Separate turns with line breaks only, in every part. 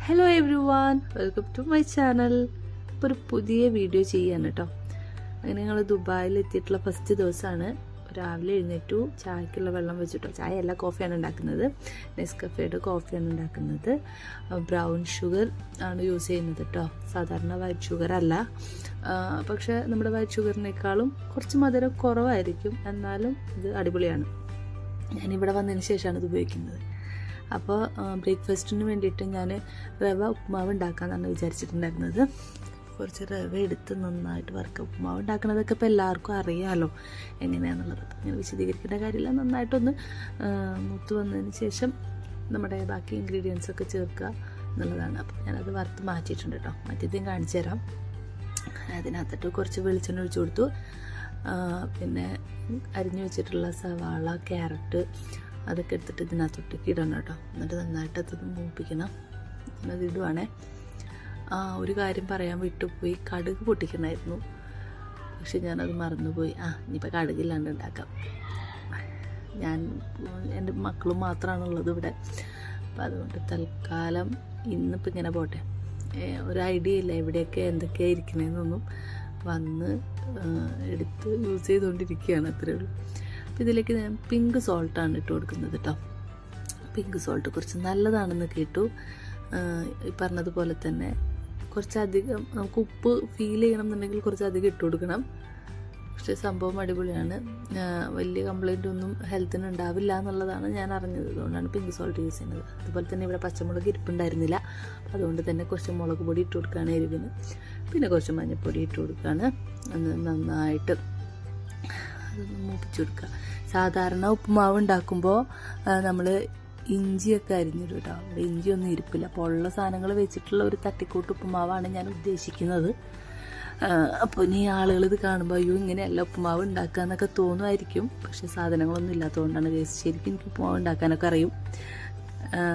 Hello everyone, welcome to my channel. ഇപ്പോൾ ഒരു പുതിയ വീഡിയോ ചെയ്യാണ് കേട്ടോ. അങ്ങനെ ഞങ്ങൾ ദുബായിൽ എത്തിയിട്ടുള്ള ഫസ്റ്റ് ദിവസമാണ്. രാവിലെ എഴുന്നേറ്റു, ചായക്കുള്ള വെള്ളം വെച്ചിട്ടോ. ചായ അല്ല, കോഫിയാണ് ഉണ്ടാക്കുന്നത്. നെസ്കഫേയുടെ കോഫിയാണ് ഉണ്ടാക്കുന്നത്. ബ്രൗൺ ഷുഗർ ആണ് യൂസ് ചെയ്യുന്നത് കേട്ടോ, സാധാരണ വൈറ്റ് ഷുഗർ അല്ല. പക്ഷേ നമ്മുടെ വൈറ്റ് ഷുഗറിനേക്കാളും കുറച്ച് മധുരം കുറവായിരിക്കും, എന്നാലും ഇത് അടിപൊളിയാണ്. ഞാനിവിടെ വന്നതിന് ശേഷമാണ് ഇത് ഉപയോഗിക്കുന്നത്. അപ്പോൾ ബ്രേക്ക്ഫാസ്റ്റിന് വേണ്ടിയിട്ട് ഞാൻ റവ ഉപ്പുമാവ് ഉണ്ടാക്കാമെന്നാണ് വിചാരിച്ചിട്ടുണ്ടായിരുന്നത്. കുറച്ച് റവ എടുത്ത് നന്നായിട്ട് വറുക്കുക. ഉപ്പുമാവ് ഉണ്ടാക്കുന്നതൊക്കെ ഇപ്പോൾ എല്ലാവർക്കും അറിയാമല്ലോ എങ്ങനെയാണെന്നുള്ളത്. ഞാൻ വിശദീകരിക്കേണ്ട കാര്യമില്ല. നന്നായിട്ടൊന്ന് മൂത്ത് വന്നതിന് ശേഷം നമ്മുടെ ബാക്കി ഇൻഗ്രീഡിയൻസൊക്കെ ചേർക്കുക എന്നുള്ളതാണ്. അപ്പോൾ ഞാനത് വറുത്ത് മാറ്റിയിട്ടുണ്ട് കേട്ടോ. മറ്റേതും കാണിച്ചു തരാം. അതിനകത്തിട്ട് കുറച്ച് വെളിച്ചെണ്ണ ഒഴിച്ചു കൊടുത്തു. പിന്നെ അരിഞ്ഞു വെച്ചിട്ടുള്ള സവാള, ക്യാരറ്റ് അതൊക്കെ എടുത്തിട്ട് ഇതിനകത്തോട്ടേക്ക് ഇടണം കേട്ടോ. എന്നിട്ട് നന്നായിട്ട് അത് മൂപ്പിക്കണം. അത് ഇടുവാണേ. ഒരു കാര്യം പറയാൻ വിട്ടുപോയി, കടുക് പൊട്ടിക്കണമായിരുന്നു. പക്ഷെ ഞാനത് മറന്നുപോയി. ഇനിയിപ്പോൾ കടുകില്ലാണ്ട് ഉണ്ടാക്കാം. എൻ്റെ മക്കളും മാത്രമാണുള്ളത് ഇവിടെ. അപ്പോൾ അതുകൊണ്ട് തൽക്കാലം ഇന്നിപ്പോൾ ഇങ്ങനെ പോട്ടെ. ഒരു ഐഡിയ ഇല്ല എവിടെയൊക്കെ എന്തൊക്കെയാണ് ഇരിക്കണേന്നൊന്നും. വന്ന് എടുത്ത് യൂസ് ചെയ്തുകൊണ്ടിരിക്കുകയാണ്, അത്രയേ ഉള്ളൂ. അപ്പോൾ ഇതിലേക്ക് ഞാൻ പിങ്ക് സോൾട്ടാണ് ഇട്ട് കൊടുക്കുന്നത് കേട്ടോ. പിങ്ക് സോൾട്ട് കുറച്ച് നല്ലതാണെന്ന് കേട്ടു. ഈ പറഞ്ഞതുപോലെ തന്നെ കുറച്ചധികം നമുക്ക് ഉപ്പ് ഫീൽ ചെയ്യണം എന്നുണ്ടെങ്കിൽ കുറച്ചധികം ഇട്ട് കൊടുക്കണം. പക്ഷേ സംഭവം അടിപൊളിയാണ്. വലിയ കംപ്ലൈൻ്റ് ഒന്നും ഹെൽത്തിന് ഉണ്ടാവില്ല എന്നുള്ളതാണ് ഞാൻ അറിഞ്ഞത്. അതുകൊണ്ടാണ് പിങ്ക് സോൾട്ട് യൂസ് ചെയ്യുന്നത്. അതുപോലെ തന്നെ ഇവിടെ പച്ചമുളക് ഇരിപ്പുണ്ടായിരുന്നില്ല. അപ്പോൾ അതുകൊണ്ട് തന്നെ കുറച്ച് മുളക് പൊടി ഇട്ട് കൊടുക്കുകയാണ് എരിവിന്. പിന്നെ കുറച്ച് മഞ്ഞൾപ്പൊടി ഇട്ട് കൊടുക്കുകയാണ്. നന്നായിട്ട് അതൊന്ന് മൂപ്പിച്ച് കൊടുക്കുക. സാധാരണ ഉപ്പുമാവ് ഉണ്ടാക്കുമ്പോൾ നമ്മൾ ഇഞ്ചിയൊക്കെ അരിഞ്ഞിടും കേട്ടോ. അവിടെ ഇഞ്ചിയൊന്നും ഇരിപ്പില്ല. അപ്പോൾ ഉള്ള സാധനങ്ങൾ വെച്ചിട്ടുള്ള ഒരു തട്ടിക്കൂട്ട് ഉപ്പുമാവാണ് ഞാൻ ഉദ്ദേശിക്കുന്നത്. അപ്പോൾ ഇനി ആളുകൾ ഇത് കാണുമ്പോൾ അയ്യോ ഇങ്ങനെയല്ല ഉപ്പുമാവ് ഉണ്ടാക്കുക എന്നൊക്കെ തോന്നുമായിരിക്കും. പക്ഷേ സാധനങ്ങളൊന്നും ഇല്ലാത്തതുകൊണ്ടാണ്. ശരിക്കും എനിക്ക് ഉപ്പുമാവ് ഉണ്ടാക്കാനൊക്കെ അറിയും.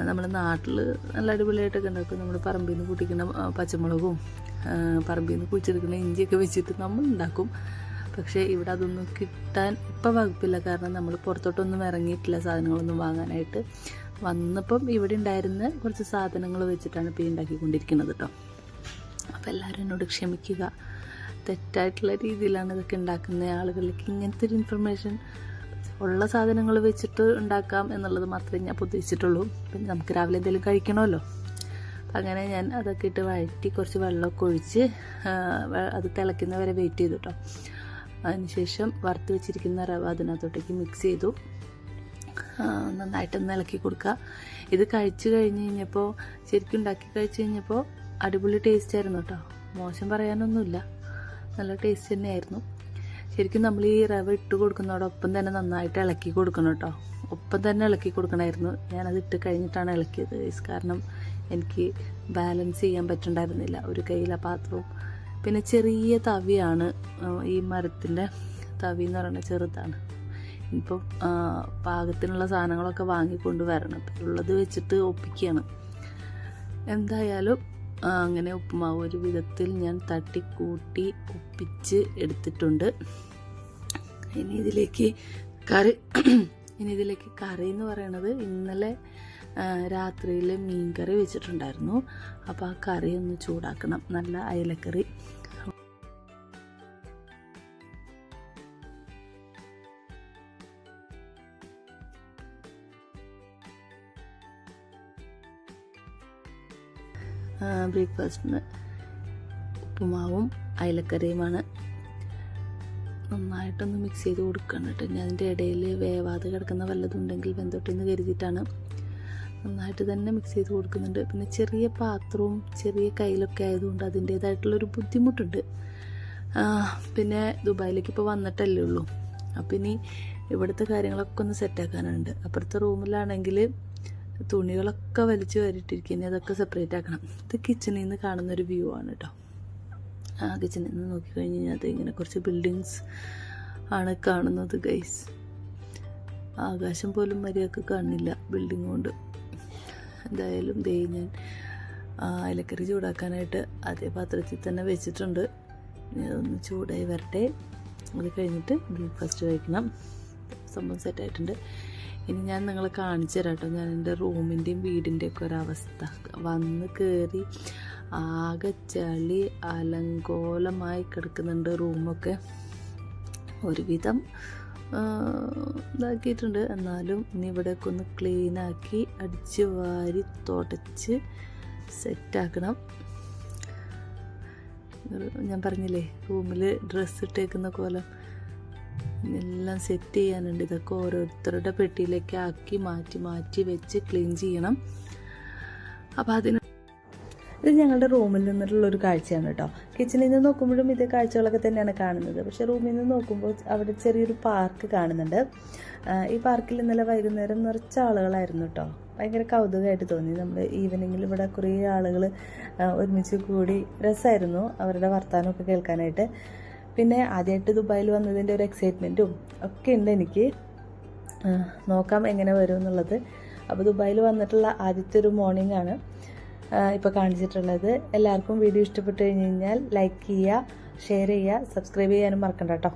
നമ്മുടെ നാട്ടിൽ നല്ല അടിപൊളിയായിട്ടൊക്കെ ഉണ്ടാക്കും. നമ്മൾ പറമ്പിൽ നിന്ന് പൊട്ടിക്കുന്ന പച്ചമുളകും പറമ്പിൽ നിന്ന് കുഴിച്ചെടുക്കുന്ന ഇഞ്ചിയൊക്കെ വെച്ചിട്ട് നമ്മൾ ഉണ്ടാക്കും. പക്ഷേ ഇവിടെ അതൊന്നും കിട്ടാൻ ഇപ്പം വകുപ്പില്ല. കാരണം നമ്മൾ പുറത്തോട്ടൊന്നും ഇറങ്ങിയിട്ടില്ല സാധനങ്ങളൊന്നും വാങ്ങാനായിട്ട്. വന്നപ്പം ഇവിടെ ഉണ്ടായിരുന്ന കുറച്ച് സാധനങ്ങൾ വെച്ചിട്ടാണ് ഇപ്പോൾ ഉണ്ടാക്കിക്കൊണ്ടിരിക്കുന്നത് കേട്ടോ. അപ്പോൾ എല്ലാവരും എന്നോട് ക്ഷമിക്കുക. തെറ്റായിട്ടുള്ള രീതിയിലാണ് ഇതൊക്കെ ഉണ്ടാക്കുന്ന. ആളുകളിലേക്ക് ഇങ്ങനത്തെ ഒരു ഇൻഫർമേഷൻ ഉള്ള സാധനങ്ങൾ വെച്ചിട്ട് ഉണ്ടാക്കാം എന്നുള്ളത് മാത്രമേ ഞാൻ ഉദ്ദേശിച്ചിട്ടുള്ളൂ. പിന്നെ നമുക്ക് രാവിലെ എന്തെങ്കിലും കഴിക്കണമല്ലോ. അപ്പം അങ്ങനെ ഞാൻ അതൊക്കെ ഇട്ട് വഴറ്റി കുറച്ച് വെള്ളമൊക്കെ ഒഴിച്ച് അത് തിളയ്ക്കുന്നവരെ വെയിറ്റ് ചെയ്തു കേട്ടോ. അതിനുശേഷം വറുത്ത് വെച്ചിരിക്കുന്ന റവ അതിനകത്തോട്ടേക്ക് മിക്സ് ചെയ്തു. നന്നായിട്ടൊന്ന് ഇളക്കി കൊടുക്കുക. ഇത് കഴിച്ച് കഴിഞ്ഞപ്പോൾ ശരിക്കും ഉണ്ടാക്കി കഴിച്ച് കഴിഞ്ഞപ്പോൾ അടിപൊളി ടേസ്റ്റ് ആയിരുന്നു കേട്ടോ. മോശം പറയാനൊന്നുമില്ല, നല്ല ടേസ്റ്റ് തന്നെയായിരുന്നു. ശരിക്കും നമ്മൾ ഈ റവ ഇട്ട് കൊടുക്കുന്നതോടൊപ്പം തന്നെ നന്നായിട്ട് ഇളക്കി കൊടുക്കണം കേട്ടോ. ഒപ്പം തന്നെ ഇളക്കി കൊടുക്കണമായിരുന്നു. ഞാനത് ഇട്ട് കഴിഞ്ഞിട്ടാണ് ഇളക്കിയത്. കാരണം എനിക്ക് ബാലൻസ് ചെയ്യാൻ പറ്റുന്നുണ്ടായിരുന്നില്ല. ഒരു കയ്യിലെ പാത്രവും പിന്നെ ചെറിയ തവിയാണ്. ഈ മരത്തിൻ്റെ തവി എന്ന് പറയുന്നത് ചെറുതാണ്. ഇപ്പം പാകത്തിനുള്ള സാധനങ്ങളൊക്കെ വാങ്ങിക്കൊണ്ട് വരണം. ഉള്ളത് വെച്ചിട്ട് ഒപ്പിക്കുകയാണ്. എന്തായാലും അങ്ങനെ ഉപ്പുമാവ് ഒരു വിധത്തിൽ ഞാൻ തട്ടിക്കൂട്ടി ഒപ്പിച്ച് എടുത്തിട്ടുണ്ട്. ഇനി ഇതിലേക്ക് കറി എന്ന് പറയണത് ഇന്നലെ രാത്രിയിൽ മീൻ കറി വെച്ചിട്ടുണ്ടായിരുന്നു. അപ്പോൾ ആ കറി ഒന്ന് ചൂടാക്കണം. നല്ല അയലക്കറി. ബ്രേക്ക്ഫാസ്റ്റിന് ഉപ്പുമാവും അയലക്കറിയുമാണ്. നന്നായിട്ടൊന്ന് മിക്സ് ചെയ്ത് കൊടുക്കണം കേട്ടോ. ഞാൻ അതിൻ്റെ ഇടയിൽ വേവാതെ കിടക്കുന്ന വല്ലതും ഉണ്ടെങ്കിൽ വെന്തോട്ടെന്ന് കരുതിയിട്ടാണ് നന്നായിട്ട് തന്നെ മിക്സ് ചെയ്ത് കൊടുക്കുന്നുണ്ട്. പിന്നെ ചെറിയ പാത്രവും ചെറിയ കയ്യിലൊക്കെ ആയതുകൊണ്ട് അതിൻ്റേതായിട്ടുള്ളൊരു ബുദ്ധിമുട്ടുണ്ട്. പിന്നെ ദുബായിലേക്ക് ഇപ്പോൾ വന്നിട്ടല്ലേ ഉള്ളൂ. അപ്പോൾ ഇനി ഇവിടുത്തെ കാര്യങ്ങളൊക്കെ ഒന്ന് സെറ്റാക്കാനുണ്ട്. അപ്പുറത്തെ റൂമിലാണെങ്കിൽ തുണികളൊക്കെ വലിച്ചു വരിട്ടിരിക്കുന്നത്, അതൊക്കെ സെപ്പറേറ്റ് ആക്കണം. ഇത് കിച്ചണിൽ നിന്ന് കാണുന്നൊരു വ്യൂ ആണ് കേട്ടോ. കിച്ചണിൽ നിന്ന് നോക്കിക്കഴിഞ്ഞ് കഴിഞ്ഞാൽ അത് ഇങ്ങനെ കുറച്ച് ബിൽഡിങ്സ് ആണ് കാണുന്നത് ഗൈസ്. ആകാശം പോലും മര്യാദക്ക് കാണില്ല ബിൽഡിംഗ് കൊണ്ട്. എന്തായാലും ഞാൻ അയലക്കറി ചൂടാക്കാനായിട്ട് അതേ പാത്രത്തിൽ തന്നെ വെച്ചിട്ടുണ്ട്. അതൊന്ന് ചൂടായി വരട്ടെ. അത് കഴിഞ്ഞിട്ട് ബ്രേക്ക്ഫാസ്റ്റ് കഴിക്കണം. സംഭവം സെറ്റായിട്ടുണ്ട്. ഇനി ഞാൻ നിങ്ങളെ കാണിച്ചു തരാം കേട്ടോ. ഞാൻ എൻ്റെ റൂമിൻ്റെയും വീടിൻ്റെയൊക്കെ ഒരവസ്ഥ. വന്ന് കയറി ആകെ ചളി അലങ്കോലമായി കിടക്കുന്നുണ്ട്. റൂമൊക്കെ ഒരുവിധം ഇതാക്കിയിട്ടുണ്ട്. എന്നാലും ഇനി ഇവിടെയൊക്കെ ഒന്ന് ക്ലീനാക്കി അടിച്ച് വാരി തുടച്ച് സെറ്റാക്കണം. ഞാൻ പറഞ്ഞില്ലേ റൂമിൽ ഡ്രസ്സ് ഇട്ടേക്കുന്ന കോലം എല്ലാം സെറ്റ് ചെയ്യാനുണ്ട്. ഇതൊക്കെ ഓരോരുത്തരുടെ പെട്ടിയിലേക്ക് ആക്കി മാറ്റി മാറ്റി വെച്ച് ക്ലീൻ ചെയ്യണം. അപ്പോൾ ഇത് ഞങ്ങളുടെ റൂമിൽ നിന്നിട്ടുള്ളൊരു കാഴ്ചയാണ് കേട്ടോ. കിച്ചണിൽ നിന്ന് നോക്കുമ്പോഴും ഇതേ കാഴ്ചകളൊക്കെ തന്നെയാണ് കാണുന്നത്. പക്ഷേ റൂമിൽ നിന്ന് നോക്കുമ്പോൾ അവിടെ ചെറിയൊരു പാർക്ക് കാണുന്നുണ്ട്. ഈ പാർക്കിൽ ഇന്നലെ വൈകുന്നേരം നിറച്ച ആളുകളായിരുന്നു കേട്ടോ. ഭയങ്കര കൗതുകമായിട്ട് തോന്നി. നമ്മൾ ഈവനിങ്ങിൽ ഇവിടെ കുറേ ആളുകൾ ഒരുമിച്ച് കൂടി രസമായിരുന്നു അവരുടെ വർത്തമാനമൊക്കെ കേൾക്കാനായിട്ട്. പിന്നെ ആദ്യമായിട്ട് ദുബായിൽ വന്നതിൻ്റെ ഒരു എക്സൈറ്റ്മെൻറ്റും ഒക്കെ ഉണ്ട് എനിക്ക്. നോക്കാം എങ്ങനെ വരും എന്നുള്ളത്. അപ്പോൾ ദുബായിൽ വന്നിട്ടുള്ള ആദ്യത്തെ ഒരു മോർണിംഗ് ആണ് ഇപ്പോൾ കാണിച്ചിട്ടുള്ളത്. എല്ലാവർക്കും വീഡിയോ ഇഷ്ടപ്പെട്ട് കഴിഞ്ഞ് കഴിഞ്ഞാൽ ലൈക്ക് ചെയ്യുക, ഷെയർ ചെയ്യുക, സബ്സ്ക്രൈബ് ചെയ്യാനും മറക്കണ്ട കേട്ടോ.